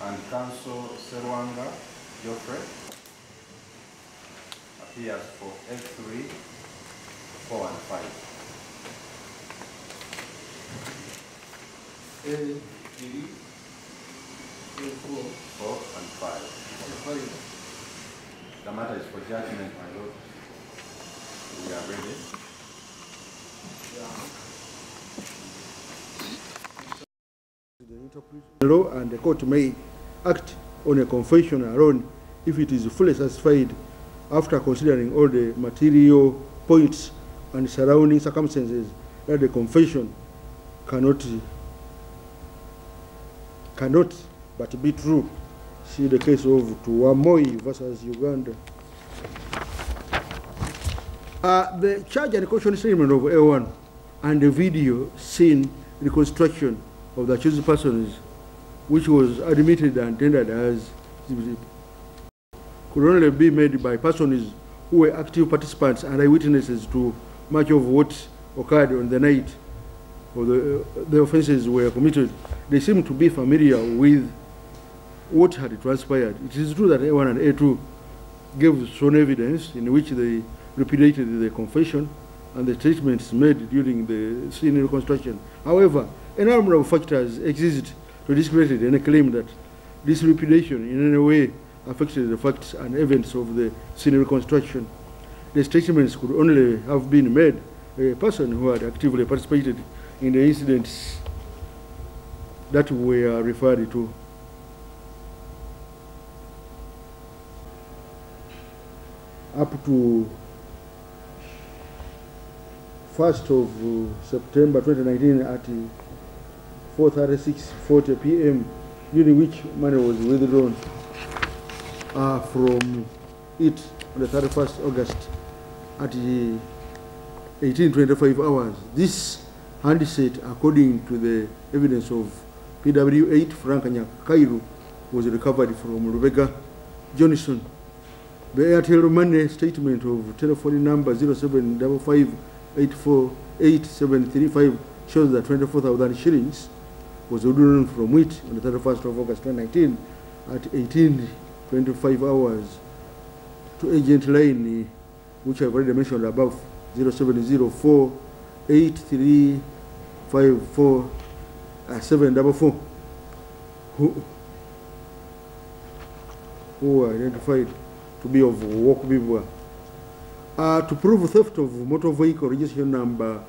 and Counsel Serwanga Geoffrey appears for F3, 4 and 5. Engeri 4 and 5. The matter is for judgment, my lord. We are ready. The interpretation law, and the court may act on a confession alone if it is fully satisfied after considering all the material points and surrounding circumstances that the confession cannot but be true. See the case of Tuamoi versus Uganda. The charge and caution statement of A1 and the video scene reconstruction of the accused persons, which was admitted and tendered as could only be made by persons who were active participants and eyewitnesses to much of what occurred on the night of the offenses were committed. They seem to be familiar with what had transpired. It is true that A1 and A2 gave sworn evidence in which they repudiated the confession and the statements made during the scene reconstruction. However, a number of factors exist to discredit any claim that this repudiation in any way affected the facts and events of the scene reconstruction. The statements could only have been made by a person who had actively participated in the incidents that were referred to. Up to 1st of September 2019 at 4:36:40 p.m., during which money was withdrawn from it on the 31st August at 18:25 hours. This handset, according to the evidence of PW8 Frank Kairu, was recovered from Rebecca Johnson. The Airtel Money statement of telephone number 0755848735 shows that 24,000 shillings was withdrawn from it on the 31st of August 2019 at 18:25 hours to agent line, which I've already mentioned above, 0704-8354-744, who were identified to be of Wokubibwa. To prove theft of motor vehicle registration number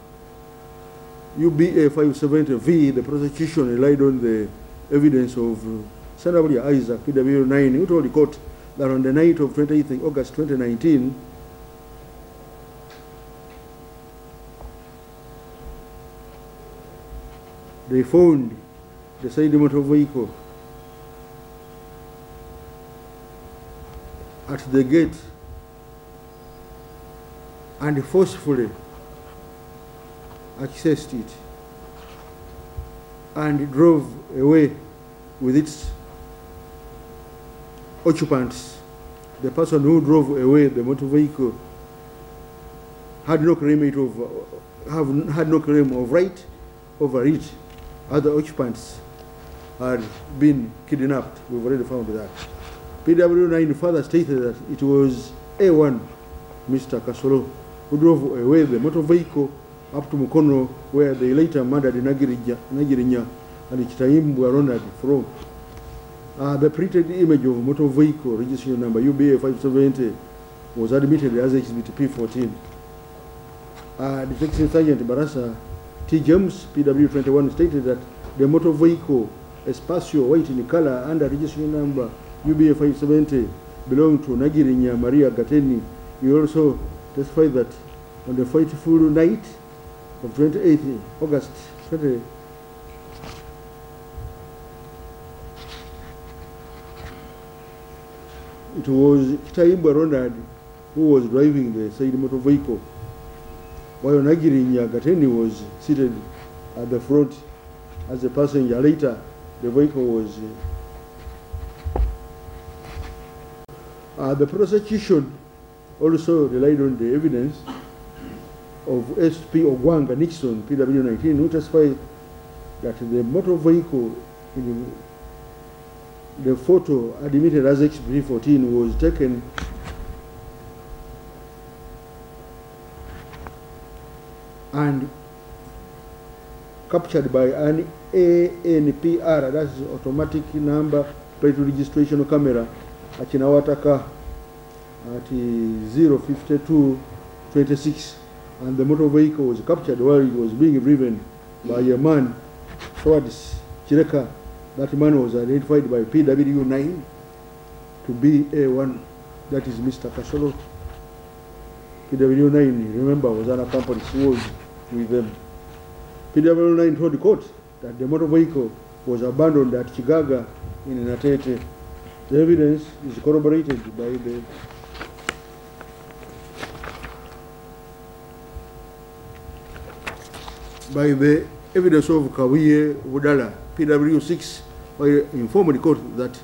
UBA 570V, the prosecution relied on the evidence of Sanabria Isaac, PW9, who told the court that on the night of 28th August 2019, they found the side motor vehicle at the gate and forcefully accessed it and drove away with its occupants. The person who drove away the motor vehicle had no claim of right over it. Other occupants had been kidnapped. We've already found that. PW9 further stated that it was A1, Mr. Kasolo, who drove away the motor vehicle up to Mukono, where they later murdered Nagirinya and Chitaimbwa Ronald from. The printed image of motor vehicle registration number UBA 570 was admitted as exhibit P14. Detective Sergeant Barasa T. James, PW21, stated that the motor vehicle, Espacio white in color under registration number UBA 570, belonged to Nagirinya Maria Gateni. He also testified that on the fateful night of 28th August 20, it was Chitaimbwa Ronald who was driving the side motor vehicle, while Nagirinya Gateni was seated at the front as a passenger. Later, the vehicle was... the prosecution also relied on the evidence of SP Ogwanga Nixon, PW19, who testified that the motor vehicle the photo admitted as exhibit 14 was taken and captured by an ANPR, that's automatic number plate registration camera, at Chinawataka at 05226, and the motor vehicle was captured while it was being driven by a man towards Chireka. That man was identified by PW9 to be A1, that is Mr. Kasolo. PW9, remember, was an accomplice, he was with them. PW9 told the court that the motor vehicle was abandoned at Chigaga in Natete. The evidence is corroborated by the evidence of Kawiye Wudala. PW6 informed the court that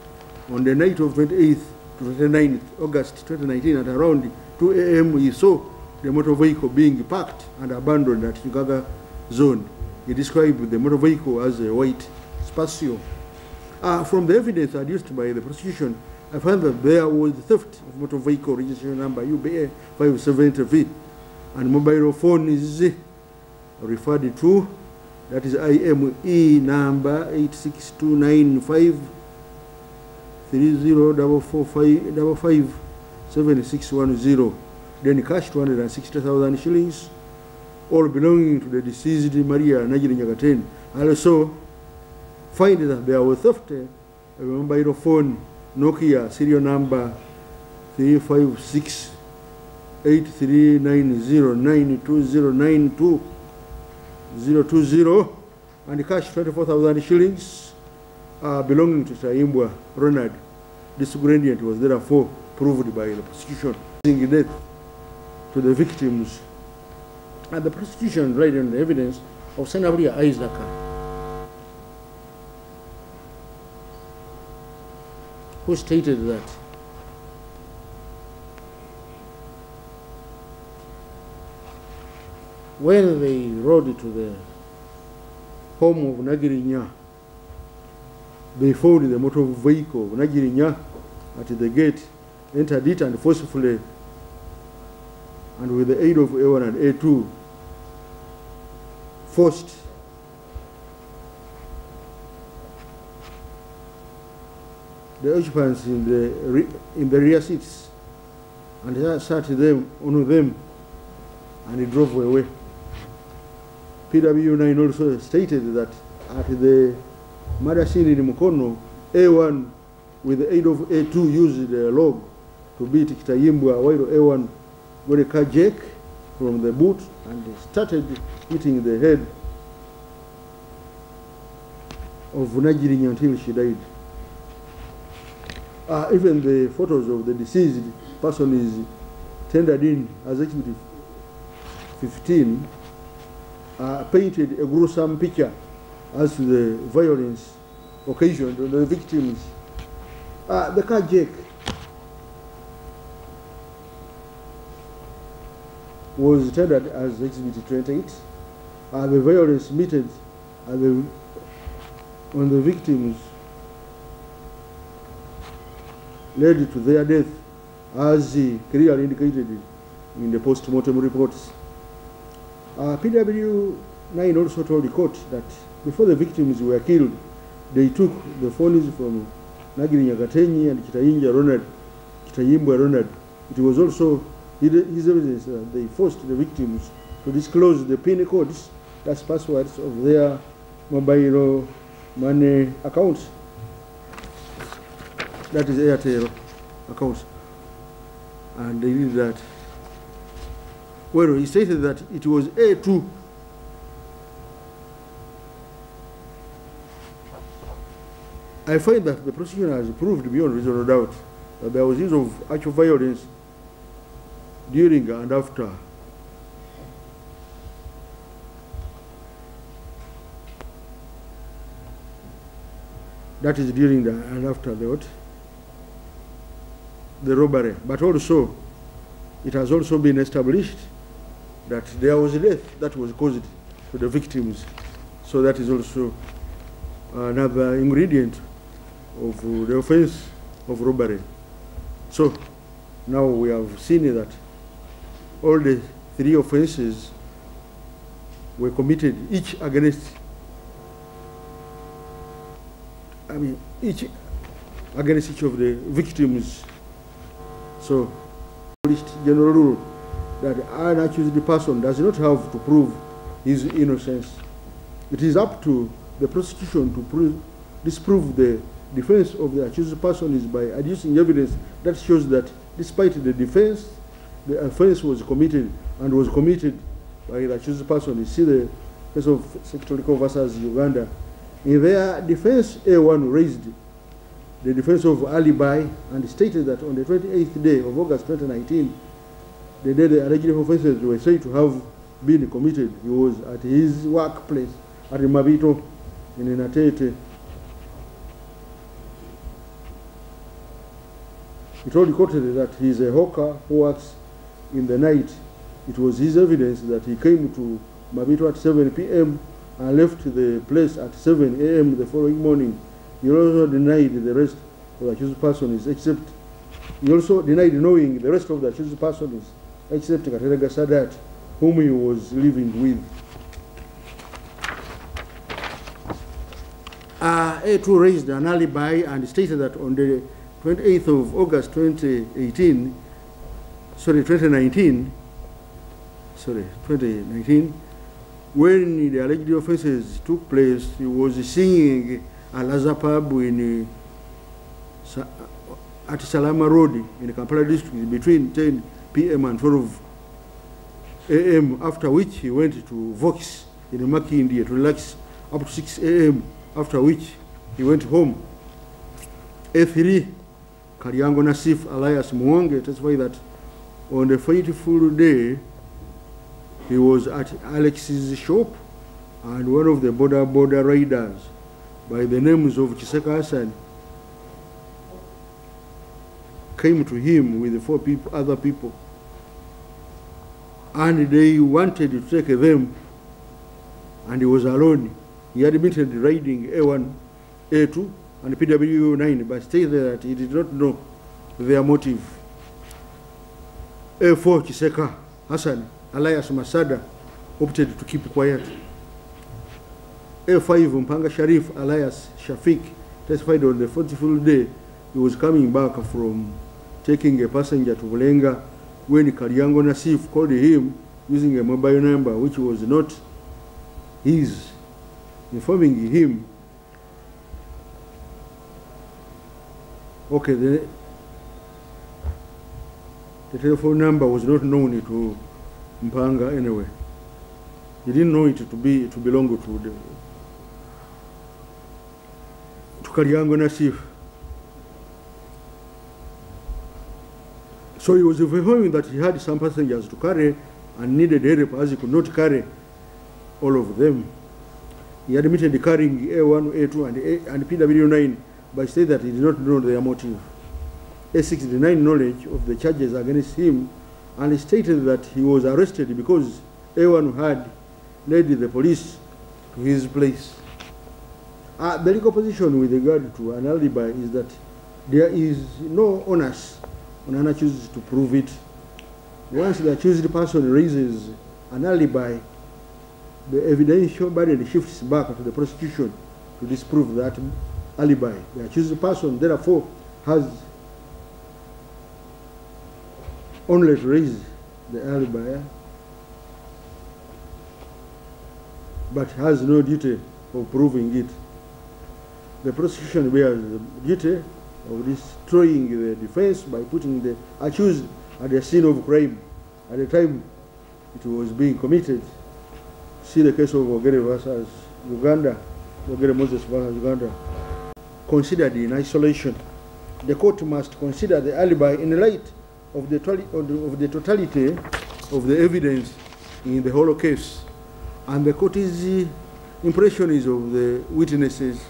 on the night of 28th to 29th August 2019 at around 2 a.m. he saw the motor vehicle being parked and abandoned at Chigaga zone. He described the motor vehicle as a white Spacio. From the evidence adduced by the prosecution, I found that there was theft of motor vehicle registration number UBA 570V, and mobile phone is referred to, that is IME number 86295 3044557610. Then cash 260,000 shillings, all belonging to the deceased Maria Najiri Nyagaten. I also find that there was theft of a mobile phone Nokia serial number 356839092092020, and cash 24,000 shillings belonging to Saimbwa Ronald. This ingredient was therefore proved by the prosecution causing death to the victims. And the prosecution relied on the evidence of Senator Isaac, who stated that when they rode to the home of Nagirinya, they found the motor vehicle of Nagirinya at the gate, entered it and forcefully, and with the aid of A1 and A2, forced the occupants in the rear seats, and sat them on them, and he drove away. PW9 also stated that at the murder scene in Mukono, A1 with the aid of A2 used the log to beat Kitayimbwa, while A1 got a car jack from the boot and started hitting the head of Najiri until she died. Even the photos of the deceased person is tendered in as exhibit 15, painted a gruesome picture as to the violence occasioned on the victims. The car jack was tendered as exhibit 28. The violence meted on the victims led to their death, as clearly indicated in the post-mortem reports. PW9 also told the court that before the victims were killed, they took the phones from Nagiri Nyagatenyi and Kitayimbwa Ronald. It was also his evidence that they forced the victims to disclose the PIN codes, that's passwords of their mobile money accounts, that is Airtel accounts, and they did that. Well, he stated that it was A2 I find that the prosecution has proved beyond reasonable doubt that there was use of actual violence during and after that is during and after the robbery. But also, it has also been established that there was a death that was caused to the victims. So that is also another ingredient of the offense of robbery. So now we have seen that all the three offenses were committed, each against, each against each of the victims. So, general rule that an accused person does not have to prove his innocence. It is up to the prosecution to disprove the defense of the accused person is by adducing evidence that shows that despite the defense, the offense was committed and was committed by the accused person. You see the case of Secretary versus Uganda. In their defense, A1 raised the defense of alibi and stated that on the 28th day of August 2019, the day the alleged offenses were said to have been committed, he was at his workplace at Mabito in Natete. He told the court that he is a hawker who works in the night. It was his evidence that he came to Mabito at 7 p.m. and left the place at 7 a.m. the following morning. He also denied the rest of the accused persons, except he also denied knowing the rest of the accused persons, except Katerega Sadat, whom he was living with. A2 raised an alibi and stated that on the 28th of August 2019, when the alleged offenses took place, he was singing a Laza pub at Salama Road in the Kampala district between 10 p.m. and 12 a.m., after which he went to Vox in Maki, India to relax up to 6 a.m., after which he went home. A3, Karyango Nasif alias Mwange testified that on the fateful day, he was at Alex's shop and one of the border raiders by the names of Chiseka Hassan came to him with other people, and they wanted to take them, and he was alone. He admitted raiding A1, A2, and PW9, but stated that he did not know their motive. A4, Chiseka Hassan, alias Masada, opted to keep quiet. A5, Mpanga Sharif, alias Shafiq, testified on the 40th day he was coming back from taking a passenger to Bulenga when Karyango Nasif called him using a mobile number which was not his, informing him, okay, the telephone number was not known to Mpanga anyway. He didn't know it to belong to Karyango Nasif. So he was informing that he had some passengers to carry and needed help as he could not carry all of them. He admitted carrying A1, A2, and PW9, but said that he did not know their motive. A6 denied knowledge of the charges against him and stated that he was arrested because A1 had led the police to his place. The legal position with regard to an alibi is that there is no onus on an accused to prove it. Once the accused person raises an alibi, the evidential burden shifts back to the prosecution to disprove that alibi. The accused person, therefore, has only to raise the alibi, but has no duty of proving it. The prosecution bears the duty of destroying the defense by putting the accused at the scene of crime at the time it was being committed. See the case of Engeri versus Uganda, Engeri Moses versus Uganda. Considered in isolation, the court must consider the alibi in light of the totality of the evidence in the whole case, and the court's impression is of the witnesses.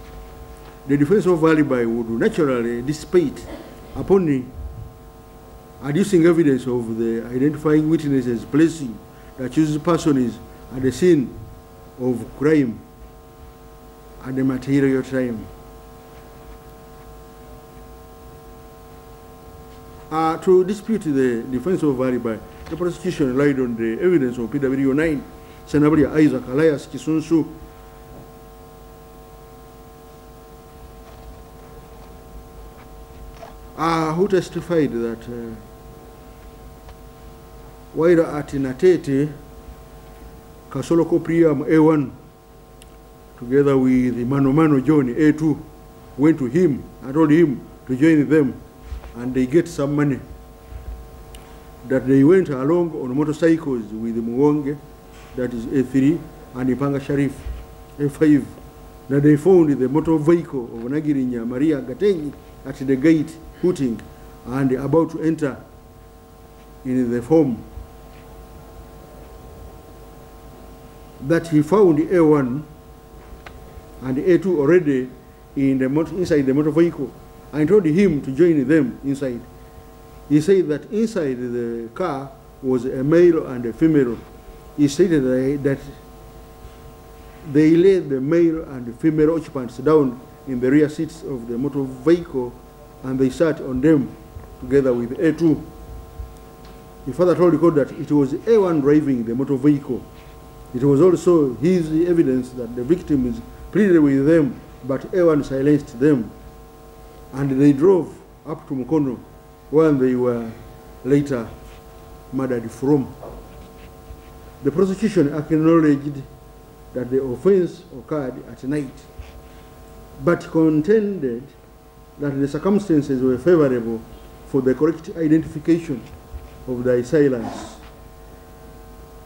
The defense of alibi would naturally dissipate upon adducing evidence of the identifying witnesses placing the accused person is at the scene of crime at the material time. To dispute the defense of alibi, the prosecution relied on the evidence of PW9, Senabria Isaac Elias Kisunsu, who testified that while at Natete, Kasolo Priam A1, together with the Mano John A2, went to him and told him to join them, and they get some money. That they went along on motorcycles with Muwonge, that is A3, and Ipanga Sharif, A5. That they found the motor vehicle of Nagirinya Maria Gatenyi at the gate, hooting, and about to enter in the home. That he found A1 and A2 already in the inside the motor vehicle, and told him to join them inside. He said that inside the car was a male and a female. He stated that they laid the male and female occupants down in the rear seats of the motor vehicle, and they sat on them together with A2. He further told the court that it was A1 driving the motor vehicle. It was also his evidence that the victim is pleaded with them, but A1 silenced them, and they drove up to Mukono, where they were later murdered from. The prosecution acknowledged that the offense occurred at night, but contended that the circumstances were favorable for the correct identification of the assailants.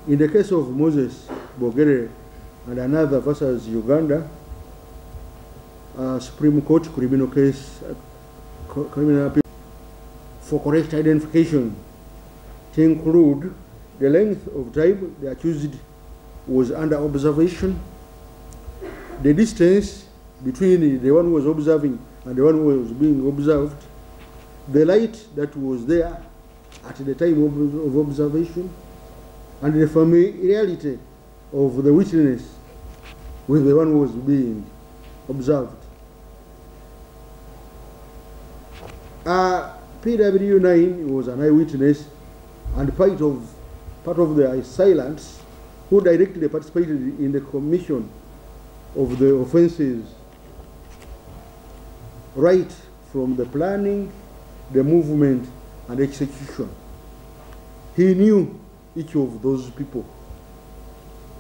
In the case of Moses Bogere and another versus Uganda, Supreme Court criminal case, criminal appeal for correct identification to include the length of time the accused was under observation, the distance between the one who was observing and the one who was being observed, the light that was there at the time of observation, and the familiarity of the witness with the one who was being observed. PW9 was an eyewitness and part of the assailants who directly participated in the commission of the offenses, right from the planning, the movement, and execution. He knew each of those people,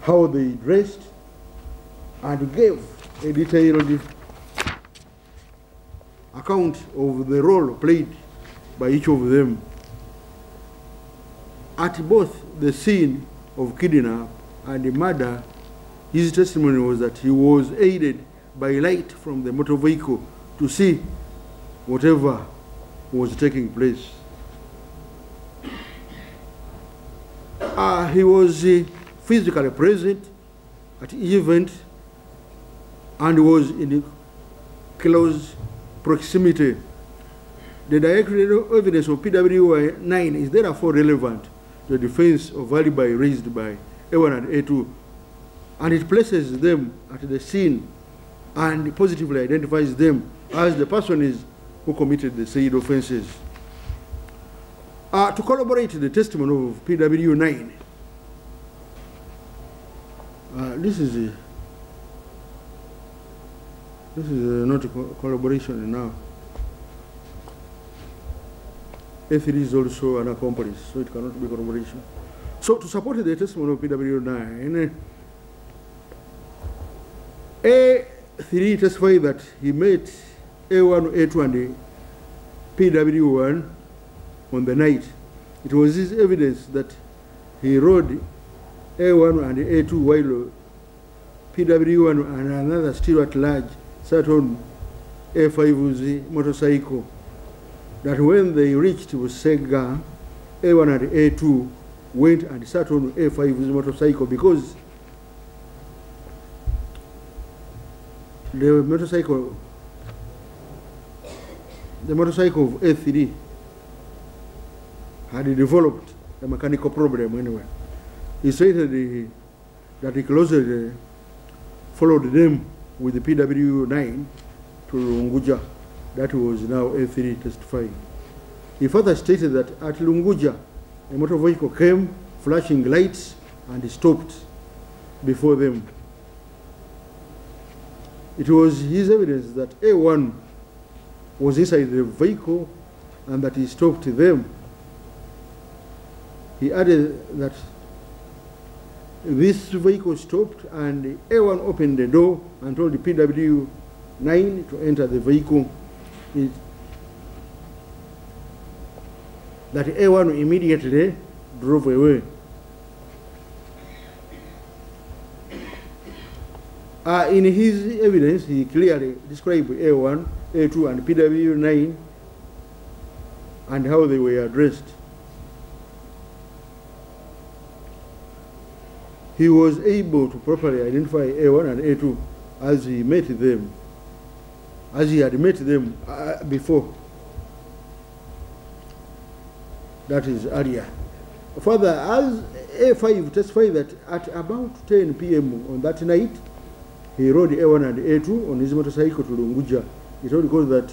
how they dressed, and gave a detailed account of the role played by each of them. At both the scene of kidnap and the murder, his testimony was that he was aided by light from the motor vehicle to see whatever was taking place. He was physically present at the event and was in close proximity. The direct evidence of PW9 is therefore relevant to the defense of alibi raised by A1 and A2, and it places them at the scene and positively identifies them as the person who committed the said offenses. To corroborate the testimony of PW9, this is not a corroboration now. A3 is also an accomplice, so it cannot be corroboration. So to support the testimony of PW9, A3 testified that he met A1, A2, and PW1 on the night. It was his evidence that he rode A1 and A2 while PW1 and another still at large sat on A5's motorcycle. That when they reached Sega, A1 and A2 went and sat on A5's motorcycle because the motorcycle of A3 had developed a mechanical problem anyway. He stated that he closely followed them with the PW9 to Unguja. That was now A3 testifying. He further stated that at Lunguja, a motor vehicle came, flashing lights, and stopped before them. It was his evidence that A1 was inside the vehicle and that he stopped them. He added that this vehicle stopped and A1 opened the door and told the PW9 to enter the vehicle. That A1 immediately drove away. In his evidence, he clearly described A1, A2, and PW9 and how they were addressed. He was able to properly identify A1 and A2 as he met them, as he had met them before. That is earlier. Further, as A5 testified that at about 10 p.m. on that night, he rode A1 and A2 on his motorcycle to Lunguja. He told the court that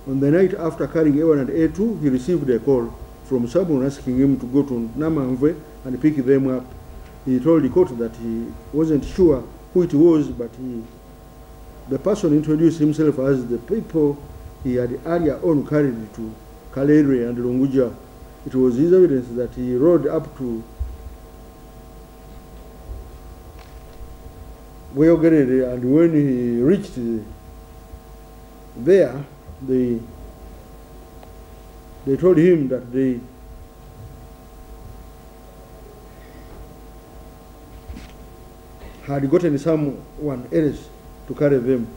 on the night after carrying A1 and A2, he received a call from someone asking him to go to Namamve and pick them up. He told the court that he wasn't sure who it was, but the person introduced himself as the people he had earlier on carried to Kalere and Lunguja. It was his evidence that he rode up to Weogerere, and when he reached there, they told him that they had gotten someone else to carry them.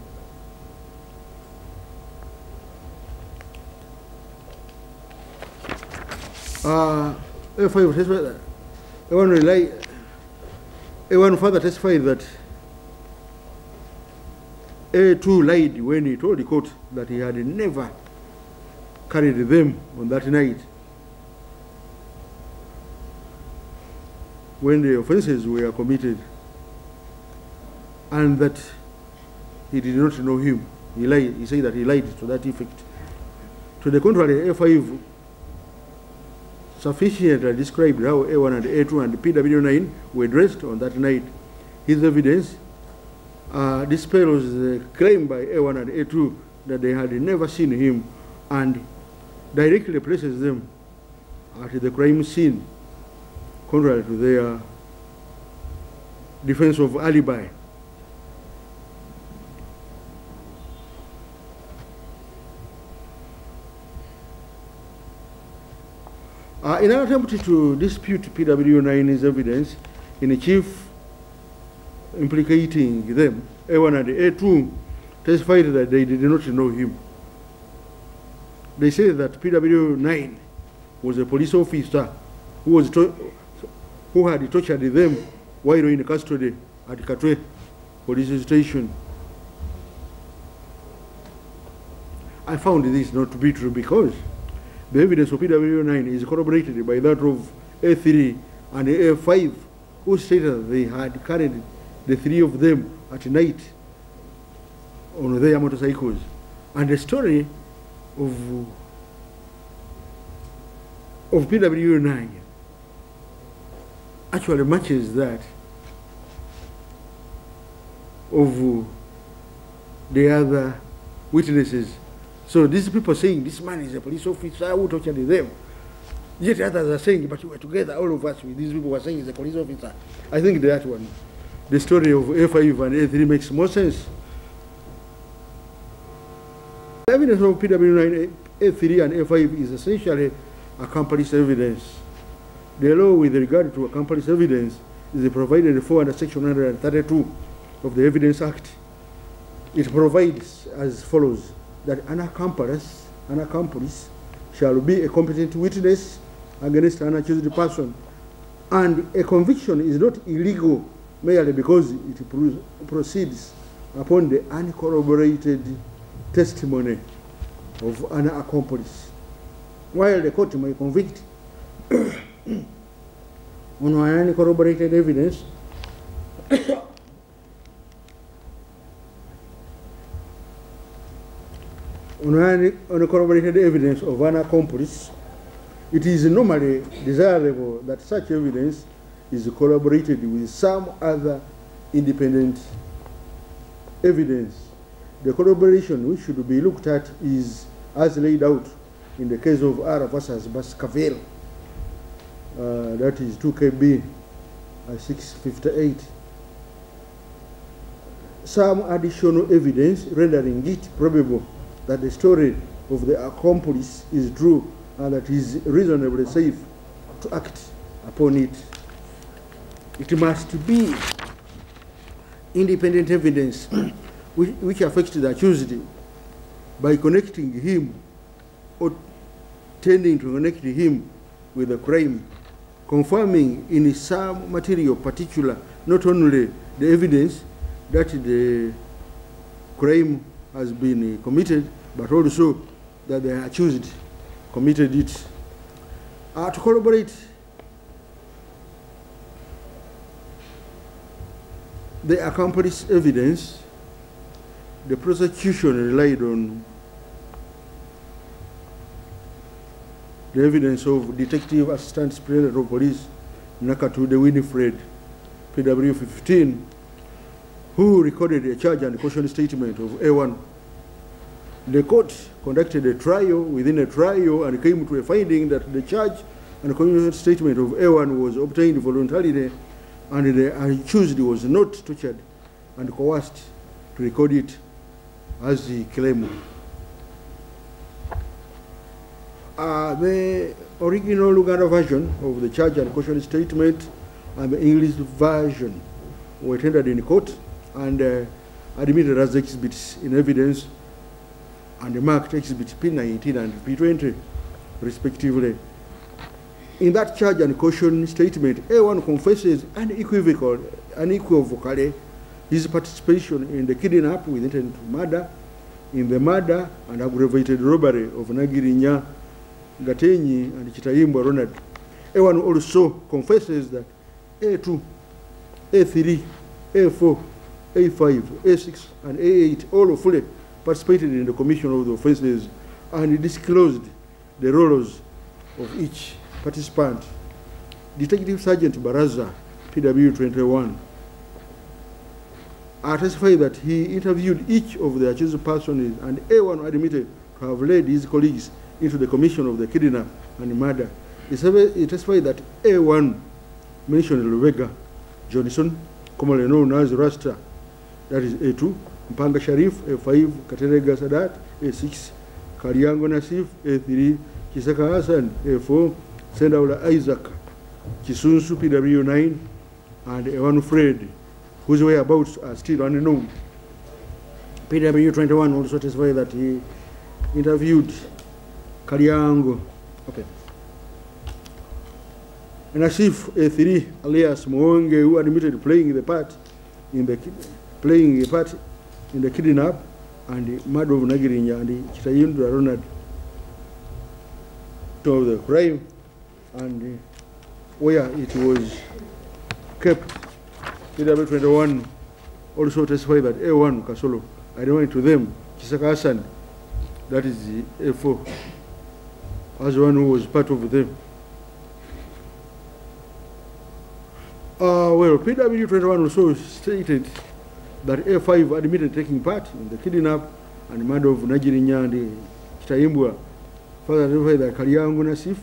A5 testified that A1 further testified that A2 lied when he told the court that he had never carried them on that night when the offenses were committed, and that he did not know him. He lied. He said that he lied to that effect. To the contrary, A5 sufficiently described how A1 and A2 and PW9 were dressed on that night. His evidence dispels the claim by A1 and A2 that they had never seen him, and directly places them at the crime scene, contrary to their defense of alibi. In an attempt to dispute PW9's evidence in a chief implicating them, A1 and A2 testified that they did not know him. They said that PW9 was a police officer who had tortured them while in custody at Katwe police station. I found this not to be true because the evidence of PW9 is corroborated by that of A3 and A5, who stated that they had carried the three of them at night on their motorcycles. And the story of PW9 actually matches that of the other witnesses. So these people saying this man is a police officer who tortured them. Yet others are saying, but we were together, all of us, with these people were saying he's a police officer. I think that one, the story of A5 and A3 makes more sense. The evidence of PW9, A3 and A5 is essentially accomplice evidence. The law with regard to accomplice evidence is provided for under Section 132 of the Evidence Act. It provides as follows: that an accomplice shall be a competent witness against an accused person, and a conviction is not illegal merely because it proceeds upon the uncorroborated testimony of an accomplice. While the court may convict on uncorroborated evidence, on corroborated evidence of an accomplice, it is normally desirable that such evidence is corroborated with some other independent evidence. The corroboration which should be looked at is as laid out in the case of R versus Baskerville. That is 2KB 658. Some additional evidence rendering it probable that the story of the accomplice is true and that it is reasonably safe to act upon it. It must be independent evidence which affects the accused by connecting him or tending to connect him with the crime, confirming in some material particular not only the evidence that the crime has been committed, but also that the accused committed it. To corroborate the accomplice evidence, the prosecution relied on the evidence of Detective Assistant Superintendent of Police Nakatude Winifred, PW 15, who recorded a charge and caution statement of A1. The court conducted a trial within a trial and came to a finding that the charge and caution statement of A1 was obtained voluntarily and the accused was not tortured and coerced to record it as he claimed. The original Luganda version of the charge and caution statement and the English version were tendered in court and admitted as exhibits in evidence and marked exhibits P19 and P20 respectively. In that charge and caution statement, A1 confesses unequivocally his participation in the kidnap with intent to murder, in the murder and aggravated robbery of Nagirinya, Gatenyi and Chitayimbwa Ronald. A1 also confesses that A2, A3, A4, A5, A6 and A8 all fully participated in the commission of the offences and disclosed the roles of each participant. Detective Sergeant Baraza, PW 21, testified that he interviewed each of the accused persons and A1 admitted to have led his colleagues into the commission of the kidnap and murder. He testified that A1 mentioned Lubega Johnson, commonly known as Rasta, that is A2, Mpanga Sharif, A5, Katerega Sadat, A6, Kariango Nasif, A3, Kisaka Hassan, A4, Sendaula Isaac, Kisunsu, PW 9, and A1 Fred, whose whereabouts are still unknown. PW 21 also testified that he interviewed Kariango, Nasif, A3, alias Mwonge, who admitted playing a part in the kidnap and the murder of Nagirinya and the Chitayindra Ronald of the crime and where it was kept. PW 21 also testified that A1 Kasolo identified to them Kisaka Hassan, that is the A4, as one who was part of them. Well, PW 21 also stated that A5 admitted taking part in the kidnap and murder of Nagirinya and Chitayimbwa. Further identified that Kariango Nasif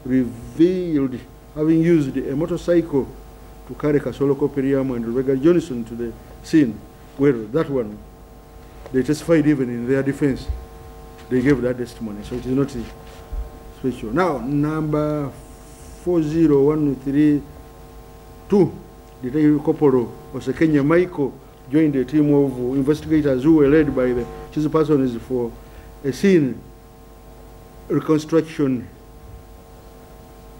revealed having used a motorcycle to carry Kasolo Koperiam and Rebecca Johnson to the scene. Well, that one, they testified even in their defense. They gave that testimony, so it is not special. Now, number 40132, Detective Koporo Osekenya Michael joined a team of investigators who were led by the chief persons for a scene reconstruction.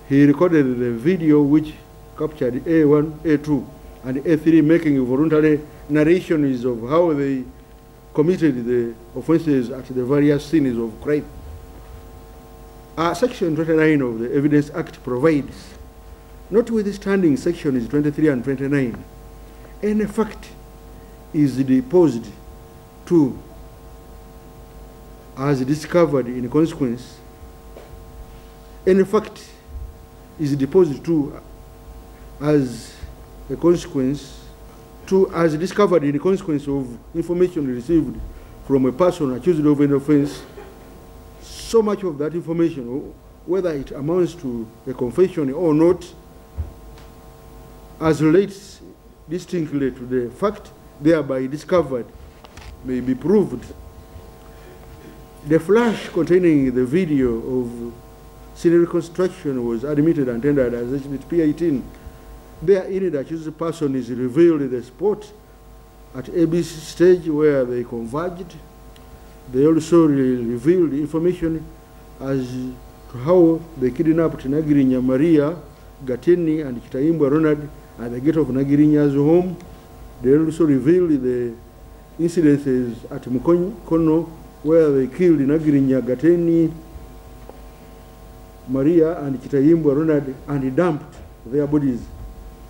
He recorded the video which captured A1, A2, and A3 making voluntary narrations of how they committed the offences at the various scenes of crime. Section 29 of the Evidence Act provides, notwithstanding sections 23 and 29, any fact is deposed to as discovered in consequence, any fact is deposited to as a consequence, as discovered in consequence of information received from a person accused of an offense, so much of that information, whether it amounts to a confession or not, as relates distinctly to the fact thereby discovered, may be proved. The flash containing the video of scene reconstruction was admitted and tendered as Exhibit P18. Therein, the accused person is revealed the spot at ABC stage where they converged. They also revealed information as to how they kidnapped Nagirinya Maria, Gateni, and Kitaimbwa Ronald at the gate of Nagirinya's home. They also revealed the incidences at Mukono where they killed Nagirinya, Gateni, Maria, and Kitaimbwa Ronald and dumped their bodies,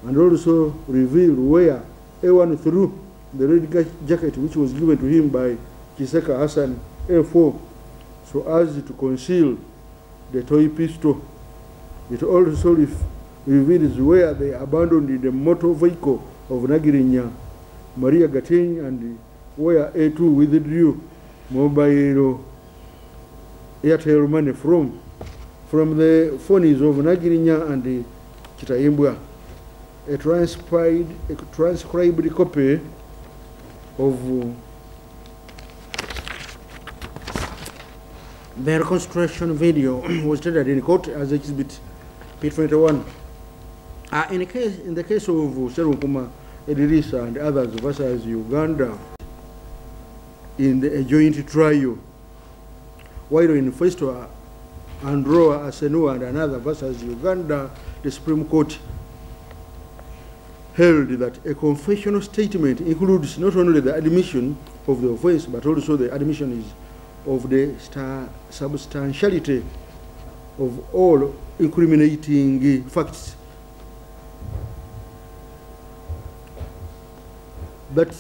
and also revealed where A1 threw the red jacket which was given to him by Kiseka Hassan A4 so as to conceal the toy pistol. It also reveals where they abandoned the motor vehicle of Nagirinya Maria Gateni and where A2 withdrew mobile Airtel money from the phones of Nagirinya and Kitaimbwa. A transcribed copy of the reconstruction video was tendered in court as Exhibit P21. In the case of Serunkuma Edirisa and others versus Uganda, in a joint trial, while in Festo Androa Asenua and another versus Uganda, the Supreme Court held that a confessional statement includes not only the admission of the offense, but also the admission of the substantiality of all incriminating facts. That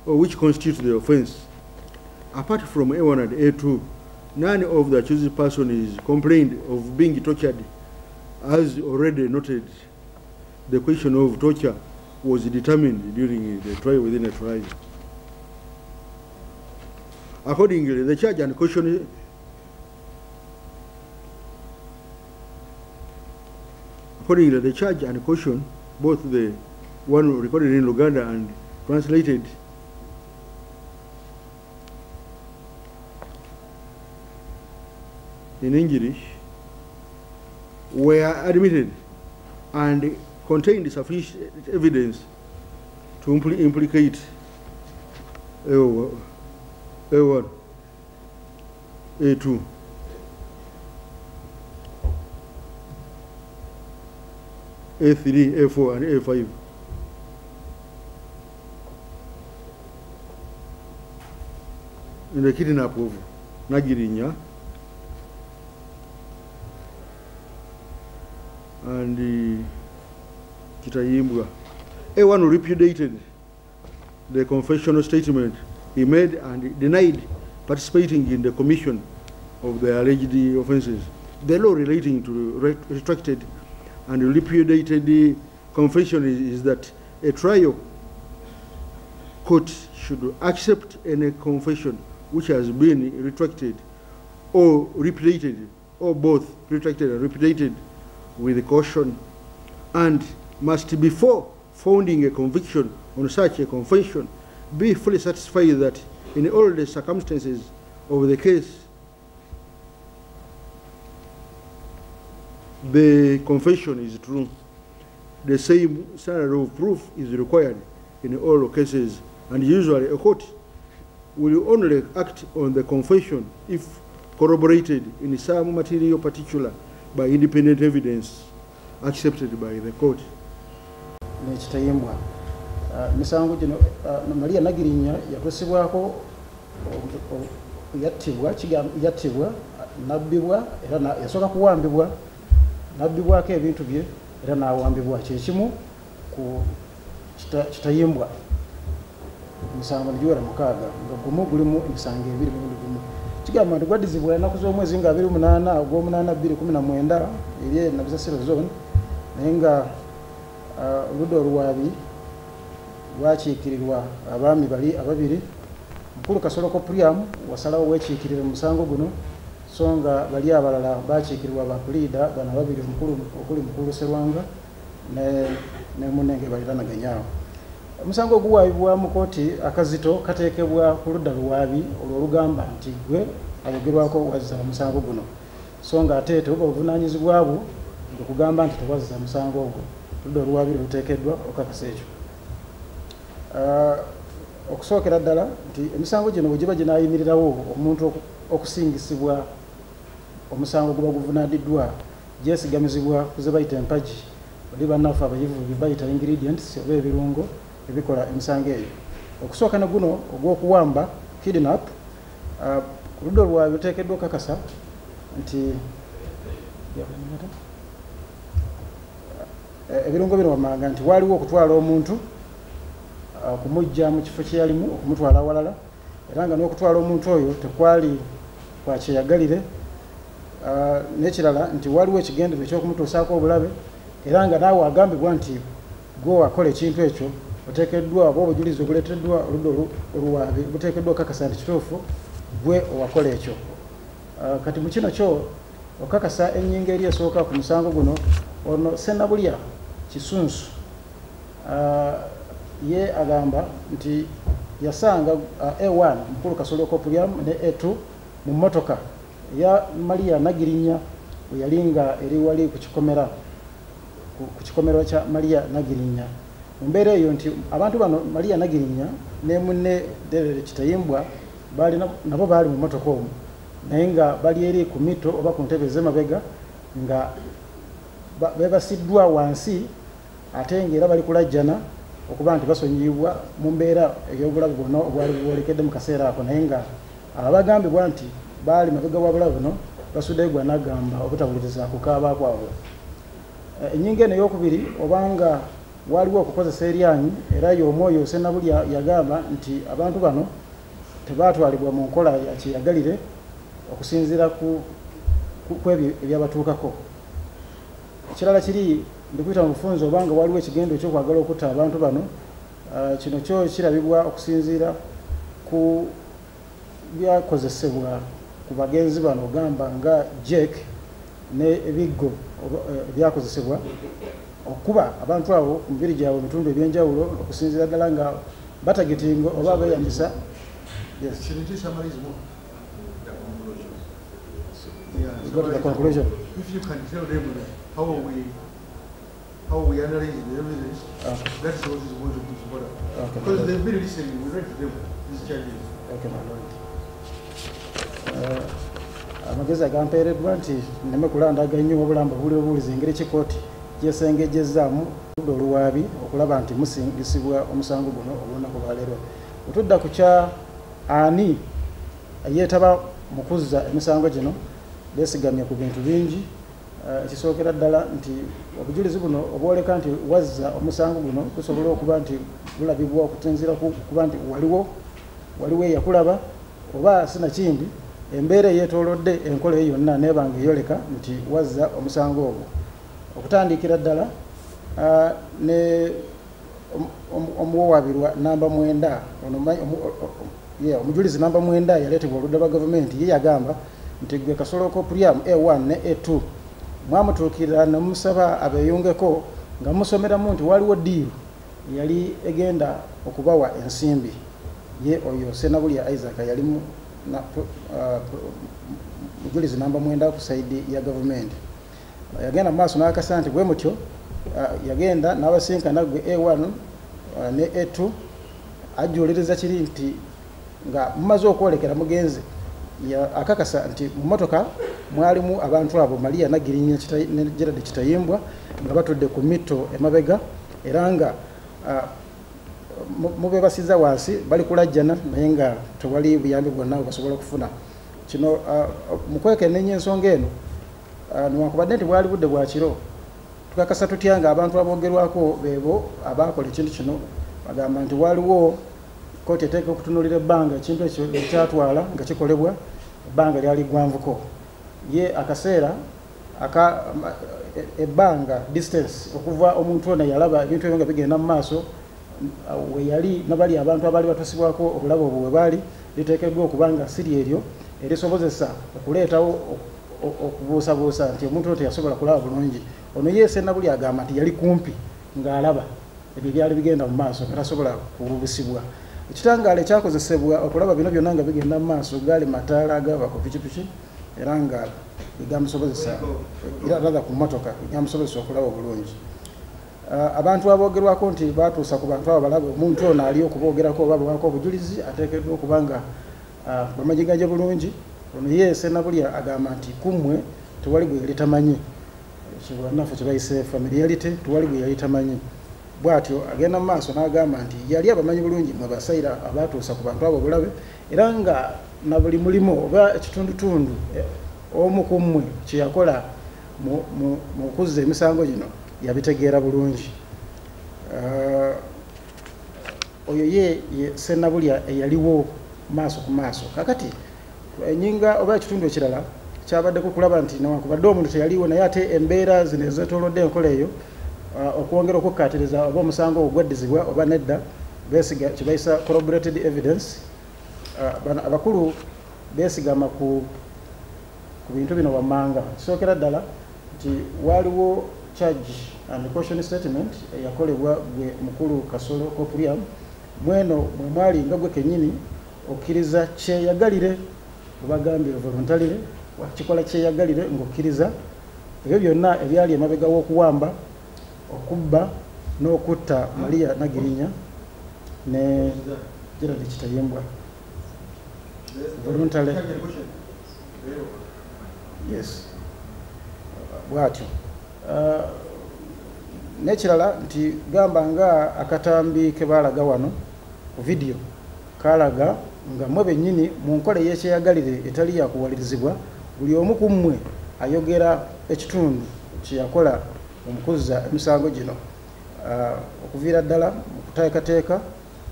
which constitutes the offense. Apart from A1 and A2, none of the accused person is complained of being tortured. As already noted, the question of torture was determined during the trial within a trial. Accordingly, the charge and caution both the one recorded in Uganda and translated in English, were admitted and contained sufficient evidence to implicate A1, A2, A3, A4, and A5. In the kidnap of Nagirinya and Kitaimbwa. A1 repudiated the confessional statement he made and denied participating in the commission of the alleged offenses. The law relating to retracted and repudiated the confession is that a trial court should accept any confession which has been retracted or repudiated, or both retracted and repudiated, with caution, and must, before founding a conviction on such a confession, be fully satisfied that in all the circumstances of the case, the confession is true. The same standard of proof is required in all cases, and usually a court will only act on the confession if corroborated in some material particular by independent evidence accepted by the court. Kitaimbwa misango gino Maria Nagirinya yakwesibwako yattibwa nabbibwa era yasoka kuwambibwa nabbibwako ebintu bye era nawambibwa kyekimu ku Kitaimbwa emisango nigiwera 6 nga gumu gulimu emisango 2 mulundi gumu. Kigamba nti gwaddizibwa ennaku z'omwezi nga 28 ogw'omunaana 2019 eri Nabisasiro zone naye nga oludda oluwaabi lwakiikirirwa abaami bali ababiri. Mukulu Kasolo Kopriam wasalawo weekiikirire mu musango guno so nga bali abalala bakiikirirwa bapuliida bano ababiri okuli Mukulu Serwanga ne Munenge baliranaganyaawo. Omusango oguwaabibwa mu kooti akazito kateekebwa ku ludda luwaabi olwo olugamba nti gwe ayogerwako wazza omusango guno so nga ate tebuba buvunaanyizibwa bwo ng'okugamba nti tewazza musango ogwo. Ludda oluwaabi luteekeddwa okakasa ekyo. Okusookera ddala nti emisango gino bwe giba ginaayimirirawo omuntu okusingisibwa omusango guba guvunaaniddwa gyesigamizibwa ku ze bayita empagi oli bannaffe abayivu bye bayita ingredients oba ebirungo ebikola emisango eyo. Okusooka ne guno ogw'okuwamba kidnap oludda olwaabi luteekeddwa okakasa nti ebirungo bino wamanga nti waaliwo okutwala omuntu kumujja mu kifo kye yalimu okumutwala awalala era nga n'okutwala omuntu oyo tekwali kwa kyeyagalire n'ekirala nti waliwo ekigendero eky'okumutuusaako obulabe era nga naawe agambibwa nti gwe wakola ekintu ekyo oteekeddwa oba obujulizi obuleeteddwa oludda oluwaabi buteekeddwa okakasa nti kituufu gwe owakola ekyo. Kati mu kino kyo okakasa ennyingo eri esooka ku musango guno ono Ssenabulya Kisunsu ye agamba nti yasanga A1 Mukulu Kasolo Kopriam ne A2 mu mmotoka ya Maria Nagirinya bwe yali nga eri wali ku kikomero kya Maria Nagirinya. Mu mbeera eyo nti abantu bano Maria Nagirinya ne munne Derere Kitayimbwa nabo baali mu mmotoka omwo naye nga bali eri ku mito oba ku ntebe z'emabega nga bebasiddwa wansi ate ng'era bali kulajjana okuba nti basonyiyibwa mu mbeera ey'obulabe bwonna obwali bwolekedde mu kaseera ako naye nga abagambibwa nti baali mabega w'obulabe buno basuddeyo gwa nagamba obutawuliriza kukaaba kwabwe. Ennyingo eno ey'okubiri obanga waliwo okukozesa eryanyi era y'omwoyo Ssenabulya yagamba nti abantu bano tebaatwalibwa mu nkola ya kyeyagalire okusinziira ku ebyo ebyabatuukako. Ekirala kiri ndikuyita mu bufunze obanga waliwo ekigendo ekyokwagala okutta abantu bano kino kyo kirabibwa okusinziira ku byakozesebwa ku bagenzi bano ogamba nga jek ne ebiggo byakozesebwa okuba abantu abo ku mibiri gyabwe ebitundu ebyenjawulo okusinziira ddala nga batagetingo oba beeyambisa. Go to the conclusion. If you can tell them how we analyze the evidence, that's what is going to be supported. Because they've been listening, we read to them these charges. Okay, my lord. Amagezi agampeereddwa nti nneme kulandaga nnyo obulamba buli obuuliza engeri kikooti gyesengejjezzaamu oludda oluwaabi okulaba nti musingisibwa omusango guno olunaku lwaleero. Otudda ku kya ani yeetaba mu kuzza emisango gino beesigamye ku bintu bingi. Ekisookera ddala nti obujulizi buno obwoleka nti wazza omusango guno busobola okuba nti bulabibwa okusinziira kuba nti waliwo eyakulaba oba sinakindi embeera eyeetoolodde enkola eyo yonna neebanga eyoleka nti wazza omusango ogwo. Okutandikira ddala ne omuwawaabirwa namba 9 omujulizi namba 9 yaleetebwa oludda lwa gavumenti ye yagamba nti gwe Kasolo Kopriam A1 ne A2 mwamutuukirira ne musaba abeeyungeko nga musomeramu nti waliwo ddiiru yali egenda okubawa ensimbi ye oyo Ssenabulya Isaac yali mujulizi namba 9 ku saidi ya gavumenti. Yagenda mu maaso n'akasa nti bwe mutyo yagenda n'abasinkana gwe A1 ne A2 ajuliriza kiri nti nga mumaze okwolekera mugenzi akakasa nti mu motoka mwalimu abantu abo Maria Nagirinya ne Gerard Kitayimbwa nga batudde ku mito emabega era nga mubebasiza wansi bali kulajjana naye nga tewali buyambi bwonna basobola kufuna. Kino mu kwekenneenya ensonga eno newankubadde nti bwali budde bwa kiro tukakasa tutya nga abantu aboogerwako beebo abaakola ekintu kino bagamba nti waliwo kooti eteeka okutunuulira ebbanga ekintu ekyo ekyatwala nga kikolebwa ebbanga lyali ggwanvuko ye akaseera ebbanga distance okuva omuntu ono yalaba ebintu ebyo nga bigenda mu maaso we yali nabali abantu abaali batusibwako obulabe obwo we baali liteekeddwa okuba nga siri eryo erisobozesa okuleetawo okubuusabuusa nti omuntu ono teyasobola kulaba bulungi ono yeese nabuli agamba nti yali kumpi ng'alaba ebyo byali bigenda mu maaso nga tasobola kububisibwa ekitangaala ekyakozesebwa okulaba bino byonna nga bigenda mu maaso gaali mataala agava ku pikipiki era nga bigamusobozesa era ku mmotoka bigamusobozesa okulaba obulungi abantu aboogerwako nti batuusa ku bantu abo balabe omuntu ono ali okuboogerako oba bwako obujulizi ateekeddwa okuba nga bamanyiganje bulungi ono yeese nabuli agamba nti kummwe tewali gwe yali tamanyi kibannaffe kyebayise familiarity tewali gwe yali tamanyi bw'atyo agenda mu maaso n'agamba nti yali abamanyi bulungi mwe basayira abatuusa ku bantu abo bulabe era nga na buli mulimu oba ekitundutundu omu ku mmwe kye yakola mu kuzza emisango gino yabitegeera bulungi oyo ye sennabulya eyaliwo maaso ku maaso kakati enyinga oba ekitundu ekirala kyabaddeko kulaba nti newankubadde omuntu teyaliwo naye ate embeera zino ezeetoolodde enkola eyo okwongera okukkaatiriza oba omusango ogwo gwaddizibwa oba nedda beesiga kyebayisa corroborated evidence abakulu beesigama ku bintu bino wammanga kisookera ddala nti waaliwo charge and caution statement eyakolebwa gwe mukulu Kasolo Kopuliam mweno mwe mwali nga gwe kennyini okkiriza kyeyagalire obagambye voluntarily wakikola kyeyagalire ng'okkiriza ebyo byonna ebyali emabega w'okuwamba okubba n'okutta Maria Nagirinya ne Gerald Kitayimbwa voluntary yes bwatyo nekirala nti gamba nga akatambi ke baalaga wano ku video kaalaga nga mwe bennyini mu nkola y'ekyeyagalire etali yakuwalirizibwa buli omu ku mmwe ayogera ekitundu kyeyakola omukuzza emisango gino okuviira ddala mu kuteekateeka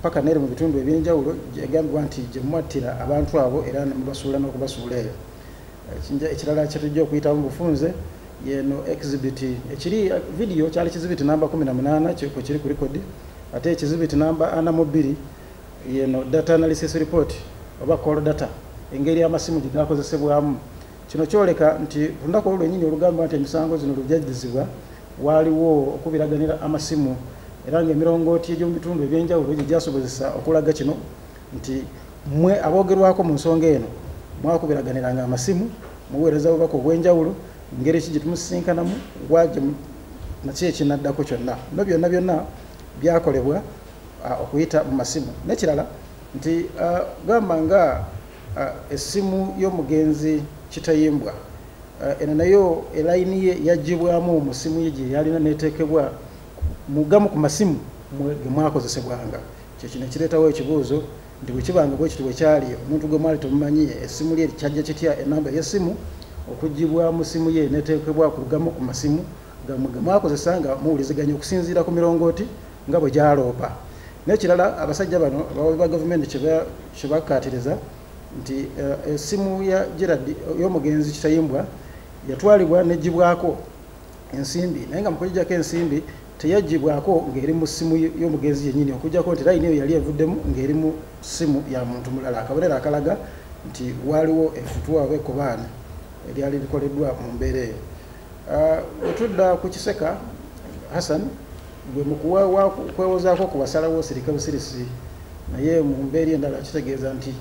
paka nere mu bitundu ebyenjawulo egambibwa nti gye mwattira abantu abo era mubasuula n'okubasuula eyo ekirala kyetujja okuyitamu bufunze yeno exhibit ekiri video kyali kizibit namba 18 kyo kiri ku record ate ekizibit namba 42 yeno data analysis report oba call data engeri amasimu gigakozesebwamu kino kyoleka nti lunaku olwennyini olugamba nti emisango zino lujjajjizibwa waaliwo okubiraganira amasimu era ng'emirongooti egy'omu bitundu ebyenjawulo gye gyasobozesa okulaga kino nti mmwe aboogerwako mu nsonga eno mwakubiraganiranga amasimu muweereza bubaka obw'enjawulo ngeri ki gye tumusisinkanamu wajje naki ekinaddako kyonna no byonna byonna byakolebwa okuyita mu masimu nekirala nti gamba nga essimu y'omugenzi Kitayimbwa eno nayo elayini ye yaggyibwamu mu simu ye gye yalina neeteekebwa mugamu ku masimu ge mwakozesebwanga kyekino ekireetawo ekibuuzo nti bwe kibanga bwe kiti bwe kyali omuntu gwe mwali temumanyi essimu lye kyajja kitya enamba y'essimu okuggibwa mu simu ye neeteekebwa ku lugamu ku masimu ge mwakozesanga muwuliziganya okusinziira ku mirongooti nga bwe gyaloopa n'ekirala abasajja bano ba gavumenti kye bakkaatiriza nti essimu ya Gerald y'omugenzi Kitayimbwa yatwalibwa n'eggyibwako ensimbi naye nga mu kuggyako ensimbi teyaggibwako ng'eri mu ssimu y'omugenzi yennyini okuggyako nti layini eyo yali evuddemu ng'eri mu ssimu ya muntu mulala akabonero akalaga nti waaliwo effutwa oba ekkobaane eryali likoleddwa mu mbeera eyo wetudda ku kiseka Hassan gwe mu kwewozaako ku basalawo osirika busirisi naye mu mbeera endala kitegeeza nti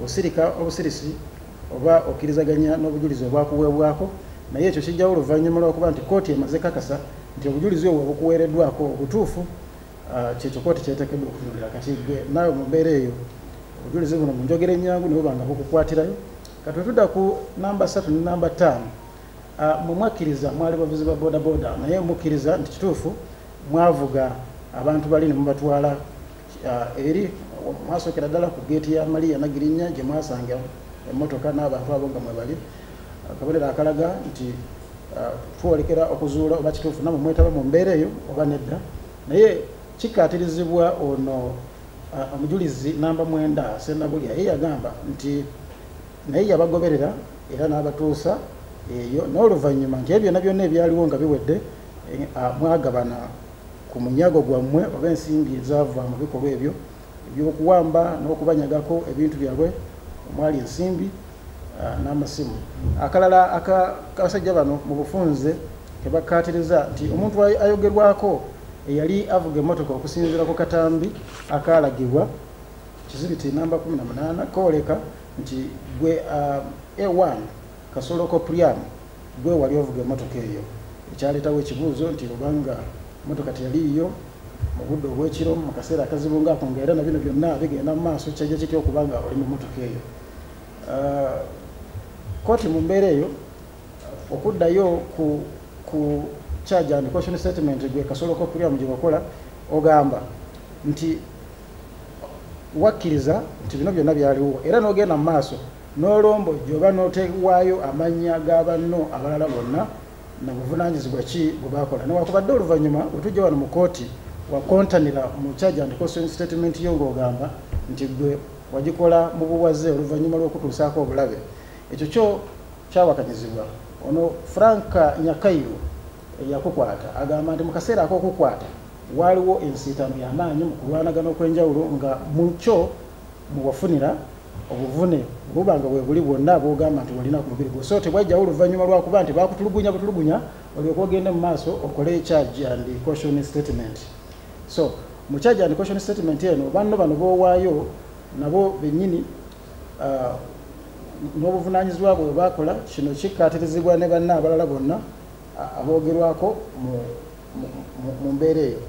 osirika obusirisi oba okkirizaganya n'obujulizi obwakuweebwako naye ekyo kijjawo oluvannyuma lw'okuba nti kooti emaze kakasa nti obujulizi obwo bukuweereddwako obutuufu kyekyo kooti kyeteekeddwa okutunulira kati gwe naawe mu mbeera eyo obujulizi buno mu njogera ennyangu nibo banga bukukwatirayo kati wetudda ku namba 3 ne namba 5 mwe mwakkiriza mwali bavuzi ba bodaboda naye mukkiriza nti kituufu mwavuga abantu bali ne mubatwala eri mwasookera ddala ku geeti ya Maria Nagirinya gye mwasanga emmotoka n'abantu abo nga mwe bali akabonero akalaga nti twolekera okuzuula oba kituufu namwe mwetaba mu mbeera eyo oba nedda naye kikkaatirizibwa ono omujulizi namba 9 Sennabulya ye yagamba nti naye yabagoberera era n'abatuusa eyo n'oluvannyuma nti ebyo byonna ebyaliwo nga biwedde mwagabana ku munyago gwammwe oba ensimbi ezaava mu bikolwa ebyo ebyokuwamba n'okubanyagako ebintu byabwe omwali ensimbi n'amasimu. Akalala akabasajja bano mu bufunze kebakkaatiriza nti omuntu ayogerwako eyali avuga emmotoka okusinziira ku katambi akaalagibwa kizibiti namba 18 kooleka nti gwe A1 Kasolo Kopriamu gwe wali ovuga emmotoka eyo, ekyaleetawo ekibuuzo nti obanga emmotoka teyaliiyo mu budde obw'ekiro mu kaseera akazibu ngaako ng'era na bino byonna bigenda mu maaso kyajja kitya okubanga oli mu mmotoka eyo. Kooti mu mbeera eyo okuddayo ku charge and caution statement gwe Kasolo Kopriamu gye bakola ogamba nti wakkiriza nti bino byonna byaliwo era n'ogenda mu maaso n'olombo gy'oba n'otewaayo amannya g'abanno abalala bonna na buvunaanyizibwa ki bwe baakola newakubadde oluvannyuma bwe tujja wano mu kooti wakontanira mu charge and caution statement yo ng'ogamba nti gwe wagikola mu buwaze oluvannyuma lw'okutuusaako obulabe. Ekyo kyo kyawakanyizibwa. Ono Frank Nyakairo eyakukwata agamba nti mu kaseera ak'okukwata waaliwo ensiitano y'amaanyi mu kulwanagana okw'enjawulo nga mu kyo mwe wafunira obuvune buba nga bwe buli bwonna bw'ogamba nti walina ku mubiri gwo. So tebwajjawo oluvannyuma lwakuba nti baakutulugunya butulugunya olyoka ogende mu maaso okole charge and caution statement. So mu charge and caution statement eno banno bano boowaayo nabo bennyini n'obuvunaanyizibwa bwe baakola kino kikkaatirizibwa ne banna abalala bonna aboogerwako mu mbeera eyo.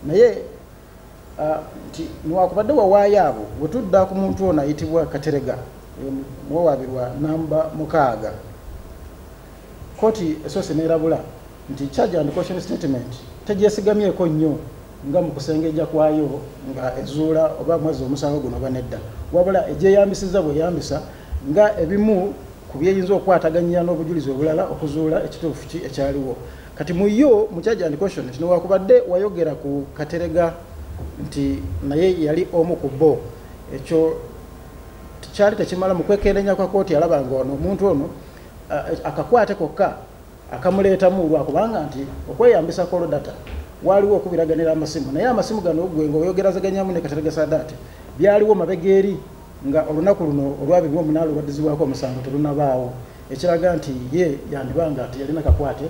Naye nti niwakubadde wawaayo abo bwe tudda ku muntu ono ayitibwa Katerega muwawaabirwa namba 6 kooti esoose neerabula nti charge and caution statement tegyesigamyeko nnyo nga mu kusengejja kwayo nga ezuula oba mwezi omusango guno oba nedda, wabula egyeyambisiza bweyambisa nga ebimu ku byeyinza okwataganyira n'obujulizi obulala okuzuula ekituufu ki ekyaliwo. Kati mu yo mu charge and caution newakubadde wayogera ku Katerega nti naye yali omu ku bo, ekyo kyali tekimala mu kwekenneenya kwa kooti alaba nga ono omuntu ono akakwate kokka akamuleetamu lwakubanga nti okweyambisa kolo data waaliwo okubiraganira amasimu, naye amasimu gano gwe ng'oyogerazaganyaamu ne Katerega Saadaate byaliwo mabega eri nga olunaku luno olwa28 olwaddizibwako omusango terunabaawo, ekiraga nti ye yandibanga nti yalina kakwate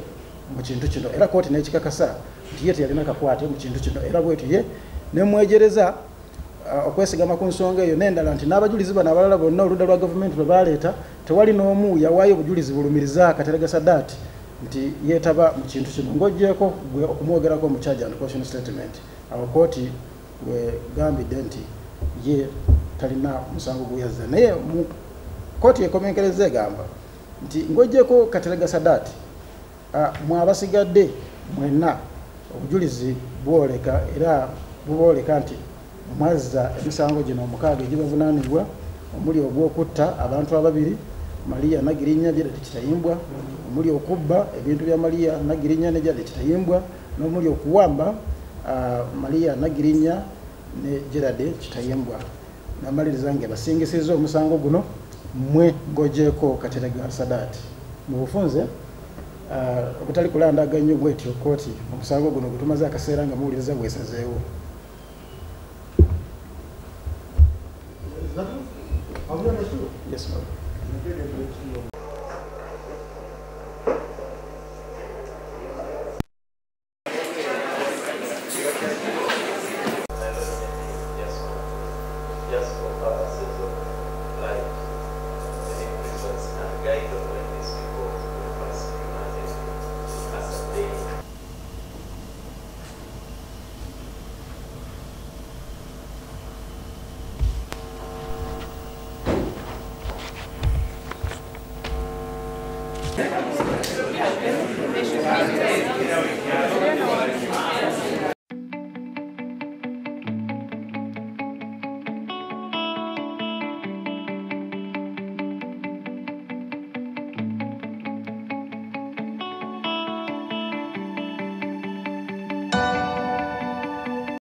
mu kintu kino era kooti n'ekikakasa nti ye teyalina kakwate mu kintu kino era bwetu ye nemwejereza okwesigama ku nsonga eyo n'endala nti n'abajulizi bano abalala bonna oludda lwa gavumenti lwe baleeta tewali n'omu yawaayo obujulizi bulumiriza Katerega Saadaate nti yeetaba mu kintu kino ng'oggyeko gwe okumwogerako mu charge and caution statement. Awo kooti gwe gambidde nti ye talina musango guyazza, naye mu kooti ekomenkereza egamba nti ng'oggyeko Katerega Saadaate mwabasigadde mwenna obujulizi bwoleka era bubooleka nti mwazza emisango gino 6 egibavunaanibwa omuli ogw'okutta abantu ababiri Maria Nagirinya Gerard Kitayimbwa, omuli okubba ebintu bya Maria Nagirinya ne Gerard Kitayimbwa, n'omuli okuwamba Maria Nagirinya ne Gerard Kitayimbwa. Namaliriza nge basingisiza omusango guno mmwe ng'oggyeko Katerega Saadaate mu bufunze obutali kulandaganya bwetyo kooti omusango guno gwe tumaze akaseera nga muwuliriza bwesazeewo. Yes, ma'am.